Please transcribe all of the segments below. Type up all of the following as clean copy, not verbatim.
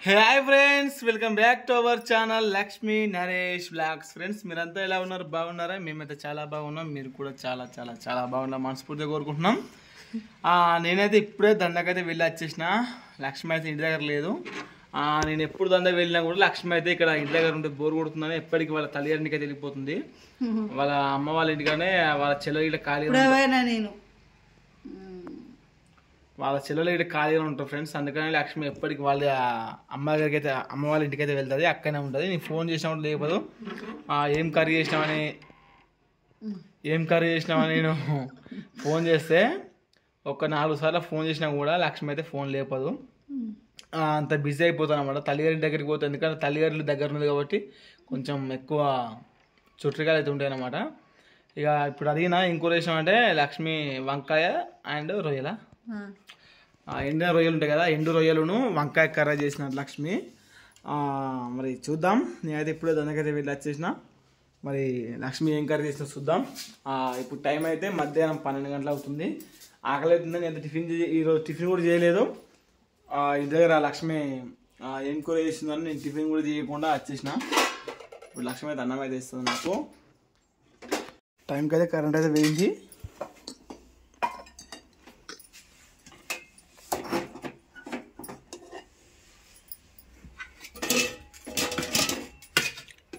Hi friends, welcome back to our channel Lakshmi Naresh blogs. Friends, మీరంతా ఎలా ఉన్నారు? బాగున్నారా? మేమైతే చాలా బాగున్నాం. మీరు కూడా చాలా చాలా చాలా బాగున్నాం మనస్ఫూర్తిగా కోరుకుంటున్నాం. నేనైతే ఇప్పుడే దండకైతే వెళ్ళి వచ్చేసిన. లక్ష్మి అయితే ఇంటి దగ్గర లేదు. నేను ఎప్పుడు దండకు వెళ్ళినా కూడా లక్ష్మి అయితే ఇక్కడ ఇంటి దగ్గర ఉంటే బోర్ కొడుతుందని ఎప్పటికీ వాళ్ళ తల్లిగారింటికి అయితే వెళ్ళిపోతుంది. వాళ్ళ అమ్మ వాళ్ళ ఇంటికానే వాళ్ళ చెల్లెలు ఖాళీ వాళ్ళ చెల్లెలు ఇక్కడ ఖాళీగా ఉంటారు ఫ్రెండ్స్. అందుకని లక్ష్మి ఎప్పటికి వాళ్ళ అమ్మ దగ్గరికి అయితే అమ్మ వాళ్ళ ఇంటికి అయితే వెళ్తుంది, అక్కడనే ఉంటుంది. నేను ఫోన్ చేసినప్పుడు లేకపోదు. ఏం కర్రీ చేసినామని నేను ఫోన్ చేస్తే ఒక 4 సార్లు ఫోన్ చేసినా కూడా లక్ష్మి అయితే ఫోన్ లేపదు. అంత బిజీ అయిపోతాను అన్నమాట. తల్లిగారి దగ్గరికి పోతుంది, ఎందుకంటే తల్లిగారి దగ్గర ఉంది కాబట్టి కొంచెం ఎక్కువ చుట్టరికాయలు అయితే ఉంటాయి అన్నమాట. ఇక ఇప్పుడు అడిగినా ఇంకో విషయం అంటే లక్ష్మి వంకాయ అండ్ రొయ్యల ఎండు రొయ్యలు ఉంటాయి కదా, ఎండు రొయ్యలను వంకాయ కర్రీ చేసిన లక్ష్మి. మరి చూద్దాం. నేనైతే ఇప్పుడే దానికైతే వెళ్ళి వచ్చేసిన. మరి లక్ష్మి ఏం కర్రీ చేసిన చూద్దాం. ఇప్పుడు టైం అయితే మధ్యాహ్నం 12 గంటలు అవుతుంది. ఆకలి అవుతుంది. నేను ఈరోజు టిఫిన్ కూడా చేయలేదు. ఇంటి దగ్గర లక్ష్మి ఏం కూర చేసిందని నేను టిఫిన్ కూడా చేయకుండా వచ్చేసిన. ఇప్పుడు లక్ష్మి అయితే అన్నం అయితే ఇస్తుంది నాకు. టైంకి అయితే కరెంట్ అయితే వేయింది.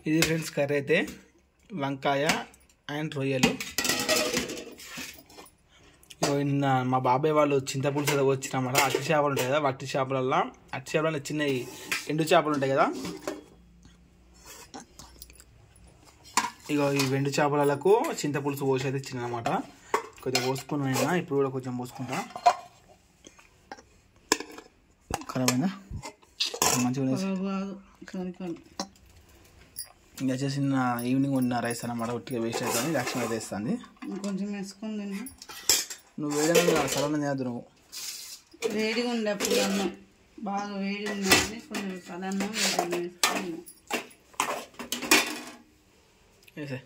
ఇది ఫ్రెండ్స్ కర్రీ అయితే వంకాయ అండ్ రొయ్యలు. నిన్న మా బాబాయ్ వాళ్ళు చింతపులుసు ఏదో వచ్చినమాట. అట్టి చేపలు ఉంటాయి కదా, అట్టి చేపలలో చిన్న ఎండు చేపలు ఉంటాయి కదా, ఇగో ఈ ఎండు చేపలకు చింతపులుసు పోసి అయితే ఇచ్చిందనమాట. కొద్దిగా పోసుకున్నా, ఇప్పుడు కూడా కొంచెం పోసుకుంటా. ఖరాబ్ అయిందా? మంచిగా ఇంకా వచ్చేసి ఈవినింగ్ ఉన్న రైస్ అన్నమాట. ఒట్టిగా వేస్ట్ అవుతుంది. లక్ష్మి అయితే వేస్తుంది. కొంచెం వేసుకుంది. నువ్వు వేడిగా సలనం చేద్దు. నువ్వు వేడిగా ఉండే అప్పుడు అన్నం బాగా వేడి ఉందని కొంచెం సలనం వేసే.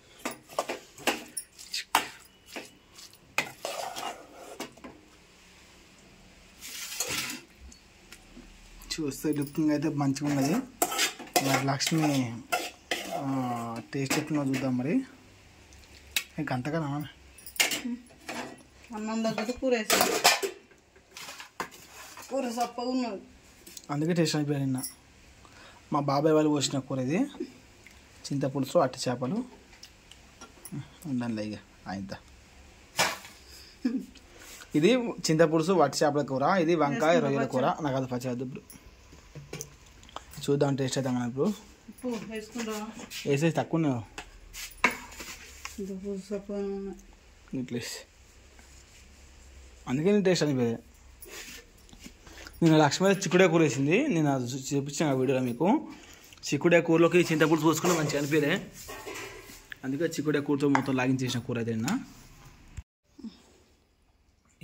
చూస్తే లుకింగ్ అయితే మంచిగా ఉన్నది. మరి లక్ష్మి టేస్ట్ ఎట్లా చూద్దాం. మరి అంతకన్నా అన్నం దగ్గర కూర వేసాను. కూర సప్పగా ఉన్నది, అందుకే టేస్ట్ అయిపోయాయి. నిన్న మా బాబాయ్ వాళ్ళు పోసిన కూర ఇది. చింతపులుసు అట్టి చేపలు ఉండాలి. ఇక ఆయన ఇది చింతపులుసు అట్టి చేపల కూర, ఇది వంకాయ రొయ్యల కూర. నాకు అది పచ్చదు. ఇప్పుడు చూద్దాం టేస్ట్ అవుతాం కదా. ఇప్పుడు వేసేసి తక్కువ ప్లీజ్, అందుకే నేను టేస్ట్ అనిపోయాయి. నేను లక్ష్మీ చిక్కుడే కూర వేసింది. నేను అది చూపించాను ఆ వీడియోలో మీకు. చిక్కుడే కూరలోకి చింతపులుసు పోసుకుని మంచిగా అనిపించలే, అందుకే చిక్కుడే కూరతో మొత్తం లాగించేసిన కూర అయితే నిన్న.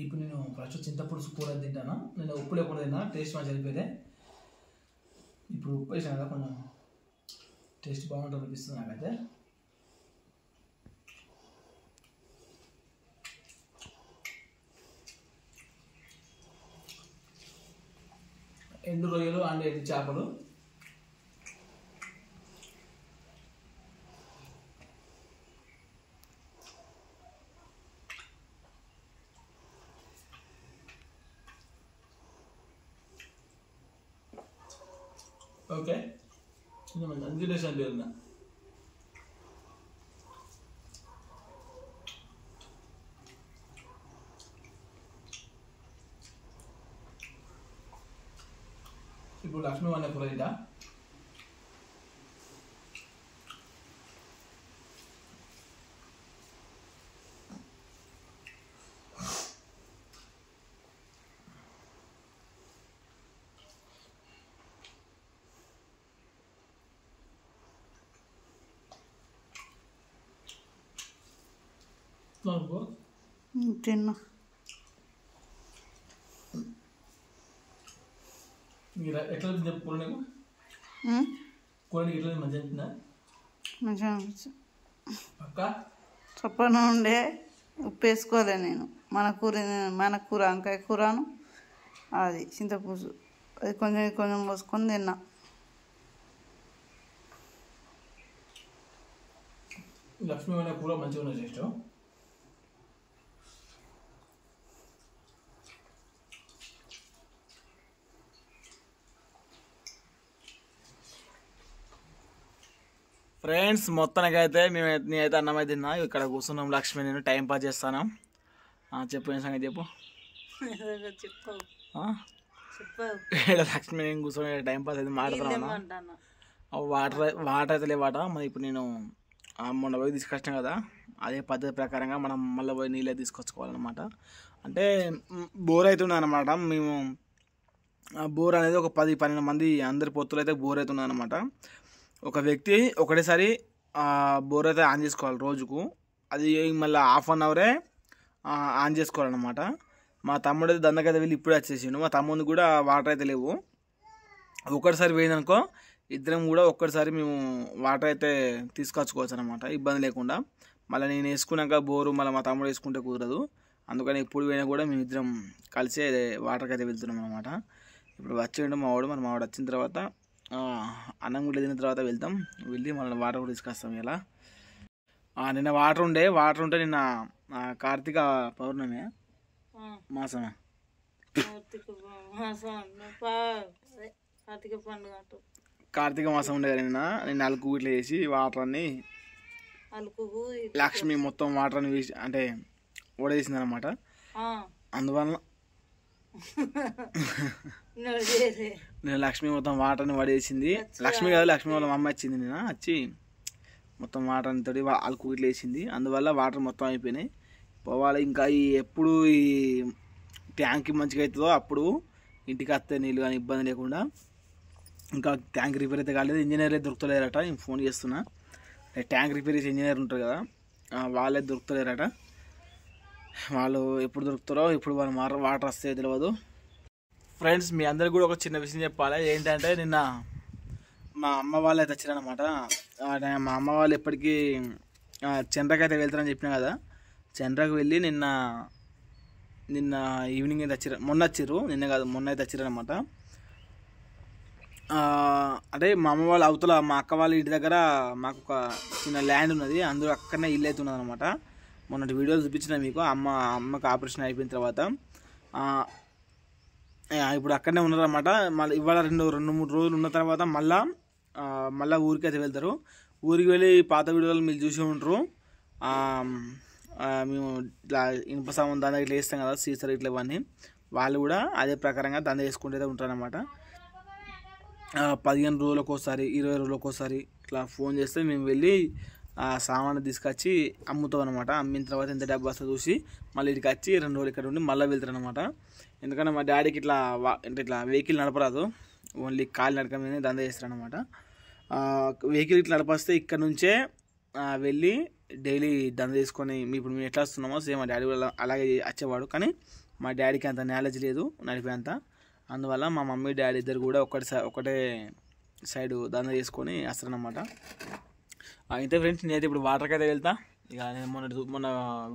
ఇప్పుడు నేను ఫస్ట్ చింతపులుసు కూర తింటాను. నేను ఉప్పు లేకుండా తిన్నా, టేస్ట్ మంచిగా అనిపోయాయి. ఇప్పుడు ఉప్పు వేసాను కదా, కొంచెం టేస్ట్ బాగుంటుంది అనిపిస్తుంది నాకైతే. ఎండు రొయ్యలు అండ్ ఎండు చేపలు. ఓకే, మంచి టేస్ట్ అనిపించింది. ఇప్పుడు లక్ష్మీ వండే కూర తింటా. తిన్నా ఎట్లా కూర? నీకు కూర ఎట్లా మంచిగా అనిపించిందా? మంచిగా అనిపించింది. పక్క చప్పన ఉండే ఉప్పు వేసుకోలే నేను. మన కూర వంకాయ కూరను అది చింతపులుసు అది కొంచెం కొంచెం పోసుకొని తిన్నా. లక్ష్మీ అనే కూర మంచిగా ఉన్నది టేస్ట్. ఫ్రెండ్స్ మొత్తానికి అయితే నేనైతే అన్నం అయితే తిన్నా. ఇక్కడ కూర్చున్నాం లక్ష్మి నేను టైం పాస్ చేస్తాను. చెప్పు ఏం సంగతి చెప్పు. లక్ష్మి నేను కూర్చొని టైం పాస్ అయితే మాట్లాడుతున్నాను. వాటర్ అయితే లేవాట. మరి ఇప్పుడు నేను మొన్న పోయి తీసుకొచ్చాను కదా, అదే పద్ధతి ప్రకారంగా మనం మళ్ళీ పోయి నీళ్ళే తీసుకొచ్చుకోవాలన్నమాట. అంటే బోర్ అవుతుంది అనమాట. మేము బోర్ అనేది ఒక 10-12 మంది అందరి పొత్తులు అయితే బోర్ అవుతుంది అనమాట. ఒక వ్యక్తి ఒకటేసారి బోర్ అయితే ఆన్ చేసుకోవాలి రోజుకు. అది మళ్ళీ ½ అన్ అవరే ఆన్ చేసుకోవాలన్నమాట. మా తమ్ముడు అయితే దందకైతే వెళ్ళి ఇప్పుడే వచ్చేసిండు. మా తమ్ముడికి కూడా వాటర్ అయితే లేవు. ఒక్కటిసారి పోయిందనుకో ఇద్దరం కూడా ఒక్కటిసారి మేము వాటర్ అయితే తీసుకొచ్చుకోవచ్చు అనమాట, ఇబ్బంది లేకుండా. మళ్ళీ నేను వేసుకున్నాక బోరు మళ్ళీ మా తమ్ముడు వేసుకుంటే కుదరదు. అందుకని ఎప్పుడు పోయినా కూడా మేము ఇద్దరం కలిసి వాటర్కి అయితే వెళ్తున్నాం అనమాట. ఇప్పుడు వచ్చేయండి మావాడు. మరి మావాడు వచ్చిన తర్వాత అన్నం గుడ్లు తిన్న తర్వాత వెళ్తాం. వెళ్ళి మళ్ళీ వాటర్ కూడా తీసుకొస్తాం. ఇలా నిన్న వాటర్ ఉంటే నిన్న కార్తీక పౌర్ణమి మాసమా కార్తీక మాసం ఉండే కదా నిన్న అలుకు ఇట్లా చేసి వాటర్ అన్ని లక్ష్మి మొత్తం వాటర్ అని వేసి అంటే ఓడేసింది అనమాట. అందువల్ల నేను లక్ష్మి మొత్తం వాటర్ని వడేసింది. లక్ష్మి కాదు, లక్ష్మి వాళ్ళ అమ్మ వచ్చింది నిన్న వచ్చి మొత్తం వాటర్ అని తోటి అలుకు ఇట్లా వేసింది. అందువల్ల వాటర్ మొత్తం అయిపోయినాయి. పోవాలి ఇంకా ఎప్పుడు ఈ ట్యాంక్ మంచిగా అవుతుందో అప్పుడు ఇంటికి వస్తే నీళ్ళు కానీ ఇబ్బంది లేకుండా. ఇంకా ట్యాంక్ రిపేర్ అయితే కాలేదు, ఇంజనీర్ అయితే దొరుకుతలేరట. నేను ఫోన్ చేస్తున్నా, ట్యాంక్ రిపేర్ చేసే ఇంజనీర్ ఉంటారు కదా, వాళ్ళే దొరుకుతలేరట. వాళ్ళు ఎప్పుడు దొరుకుతారో ఎప్పుడు వాళ్ళు వాటర్ వస్తే తెలియదు. ఫ్రెండ్స్ మీ అందరికి కూడా ఒక చిన్న విషయం చెప్పాలి. ఏంటంటే నిన్న మా అమ్మ వాళ్ళు అయితే వచ్చారనమాట. మా అమ్మ వాళ్ళు ఎప్పటికీ చంద్రకి అయితే వెళ్తారని చెప్పినా కదా, చంద్రకు వెళ్ళి నిన్న ఈవినింగ్ అయితే వచ్చారు. మొన్న వచ్చారు, నిన్న కాదు మొన్న అయితే వచ్చారు అనమాట. అంటే మా అమ్మ వాళ్ళ అవతల మా అక్క వాళ్ళ ఇంటి దగ్గర మాకు ఒక చిన్న ల్యాండ్ ఉన్నది, అందులో అక్కడనే ఇల్లు అయితే ఉన్నది అనమాట. మొన్నటి వీడియోలు చూపించిన మీకు. అమ్మకి ఆపరేషన్ అయిపోయిన తర్వాత ఇప్పుడు అక్కడనే ఉన్నారన్నమాట. మళ్ళీ ఇవాళ 2-3 రోజులు ఉన్న తర్వాత మళ్ళీ ఊరికి అయితే వెళ్తారు. ఊరికి వెళ్ళి పాత వీడియోలు మీరు చూసి ఉంటారు. మేము ఇట్లా ఇనుప సామాన్ దందా ఇట్లా వేస్తాం కదా, సీసర్ ఇట్లా ఇవన్నీ, వాళ్ళు కూడా అదే ప్రకారంగా దందా వేసుకుంటే ఉంటారనమాట. 15 రోజులకు ఒకసారి 20 రోజులకు ఒకసారి ఇట్లా ఫోన్ చేస్తే మేము వెళ్ళి ఆ సామాను తీసుకొచ్చి అమ్ముతాం అనమాట. అమ్మిన తర్వాత ఎంత డబ్బు వస్తుందో చూసి మళ్ళీ ఇక్కడికి వచ్చి 2 రోజులు ఇక్కడ ఉండి మళ్ళీ వెళ్తారు అనమాట. ఎందుకంటే మా డాడీకి ఇట్లా వెహికల్ నడపరాదు, ఓన్లీ కాలు నడక మీద దందా చేస్తారనమాట. వెహికల్ ఇట్లా నడిపిస్తే ఇక్కడ నుంచే వెళ్ళి డైలీ దందా చేసుకొని ఇప్పుడు మేము ఎట్లా వస్తున్నామో సేమ్ మా డాడీ కూడా అలాగే వచ్చేవాడు. కానీ మా డాడీకి అంత నాలెడ్జ్ లేదు నడిపేంత. అందువల్ల మా మమ్మీ డాడీ ఇద్దరు కూడా ఒకటే సైడ్ దందా చేసుకొని వస్తారనమాట. అయితే ఫ్రెండ్స్ నేనైతే ఇప్పుడు వాటర్కి అయితే వెళ్తా. ఇక నేను మొన్న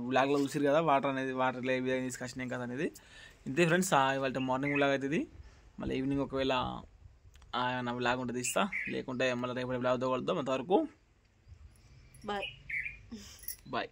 వ్లాగ్లో చూసారు కదా వాటర్లో ఏ విధంగా తీసుకొచ్చినాం కదా అనేది. ఇంతే ఫ్రెండ్స్, ఇవాళ మార్నింగ్ వ్లాగ్ అవుతుంది. మళ్ళీ ఈవినింగ్ ఒకవేళ నా వ్లాగ్ ఉంటుంది ఇస్తా, లేకుంటే మళ్ళీ రేపటి వ్లాగ్తో కలుద్దాం. అంతవరకు బాయ్.